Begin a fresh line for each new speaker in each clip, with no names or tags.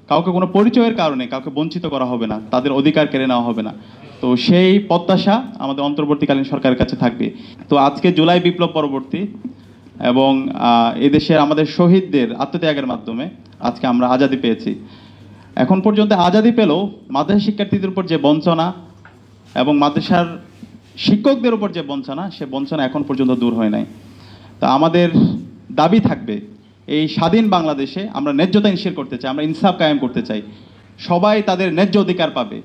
কাউকে কোনো পরিচয়ের কারণে কাউকে বঞ্চিত করা হবে না, তাদের অধিকার কেড়ে নেওয়া হবে না। তো সেই প্রত্যাশা আমাদের অন্তর্বর্তীকালীন সরকারের কাছে থাকবে। তো আজকে জুলাই বিপ্লব পরবর্তী এবং এদেশের আমাদের শহীদদের আত্মত্যাগের মাধ্যমে আজকে আমরা আজাদি পেয়েছি। এখন পর্যন্ত আজাদি পেলেও মাদ্রাসা শিক্ষার্থীদের উপর যে বঞ্চনা এবং মাদ্রাসার শিক্ষকদের উপর যে বঞ্চনা, সে বঞ্চনা এখন পর্যন্ত দূর হয় নাই। তা আমাদের দাবি থাকবে, এই স্বাধীন বাংলাদেশে আমরা ন্যায্যতা ইনশিওর করতে চাই, আমরা ইনসাফ কায়েম করতে চাই। সবাই তাদের ন্যায্য অধিকার পাবে,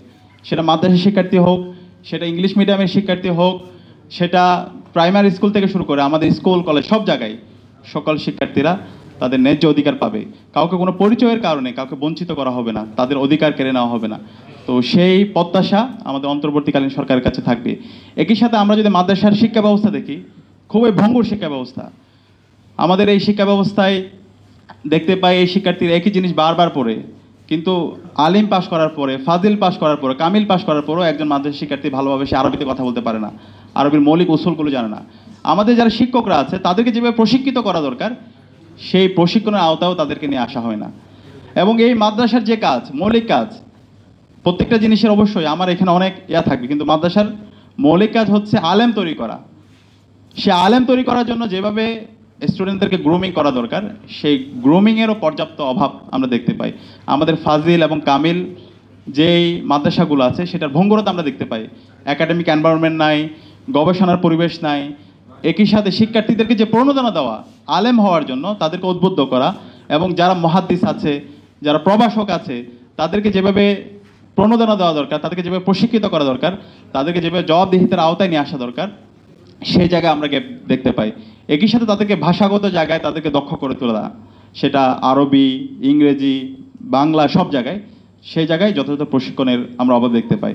সেটা মাদ্রাসা শিক্ষার্থী হোক, সেটা ইংলিশ মিডিয়ামের শিক্ষার্থী হোক, সেটা প্রাইমারি স্কুল থেকে শুরু করে আমাদের স্কুল কলেজ সব জায়গায় সকল শিক্ষার্থীরা তাদের ন্যায্য অধিকার পাবে। কাউকে কোনো পরিচয়ের কারণে কাউকে বঞ্চিত করা হবে না, তাদের অধিকার কেড়ে নেওয়া হবে না। তো সেই প্রত্যাশা আমাদের অন্তর্বর্তীকালীন সরকারের কাছে থাকবে। একই সাথে আমরা যদি মাদ্রাসার শিক্ষা ব্যবস্থা দেখি, খুবই ভঙ্গুর শিক্ষা ব্যবস্থা। আমাদের এই শিক্ষা ব্যবস্থায় দেখতে পাই এই শিক্ষার্থীরা একই জিনিস বারবার পড়ে, কিন্তু আলিম পাশ করার পরে, ফাজিল পাশ করার পরে, কামিল পাশ করার পরেও একজন মাদ্রাসা শিক্ষার্থী ভালোভাবে সে আরবিতে কথা বলতে পারে না, আরবির মৌলিক উসুলগুলো জানে না। আমাদের যারা শিক্ষকরা আছে তাদেরকে যেভাবে প্রশিক্ষিত করা দরকার, সেই প্রশিক্ষণের আওতাও তাদেরকে নিয়ে আসা হয় না। এবং এই মাদ্রাসার যে কাজ, মৌলিক কাজ, প্রত্যেকটা জিনিসের অবশ্যই আমার এখানে অনেক থাকবে, কিন্তু মাদ্রাসার মৌলিক কাজ হচ্ছে আলেম তৈরি করা। সে আলেম তৈরি করার জন্য যেভাবে স্টুডেন্টদেরকে গ্রুমিং করা দরকার, সেই গ্রুমিংয়েরও পর্যাপ্ত অভাব আমরা দেখতে পাই। আমাদের ফাজিল এবং কামিল যেই মাদ্রাসাগুলো আছে সেটার ভঙ্গুরতা আমরা দেখতে পাই। একাডেমিক এনভায়রনমেন্ট নাই, গবেষণার পরিবেশ নাই। একই সাথে শিক্ষার্থীদেরকে যে প্রণোদনা দেওয়া আলেম হওয়ার জন্য, তাদেরকে উদ্বুদ্ধ করা, এবং যারা মুহাদ্দিস আছে, যারা প্রভাষক আছে, তাদেরকে যেভাবে প্রণোদনা দেওয়া দরকার, তাদেরকে যেভাবে প্রশিক্ষিত করা দরকার, তাদেরকে যেভাবে জবাবদিহিতার আওতায় নিয়ে আসা দরকার, সেই জায়গায় আমরা গ্যাপ দেখতে পাই। একই সাথে তাদেরকে ভাষাগত জায়গায় তাদেরকে দক্ষ করে তোলা, সেটা আরবি, ইংরেজি, বাংলা সব জায়গায়, সেই জায়গায় যথাযথ প্রশিক্ষণের আমরা অভাব দেখতে পাই।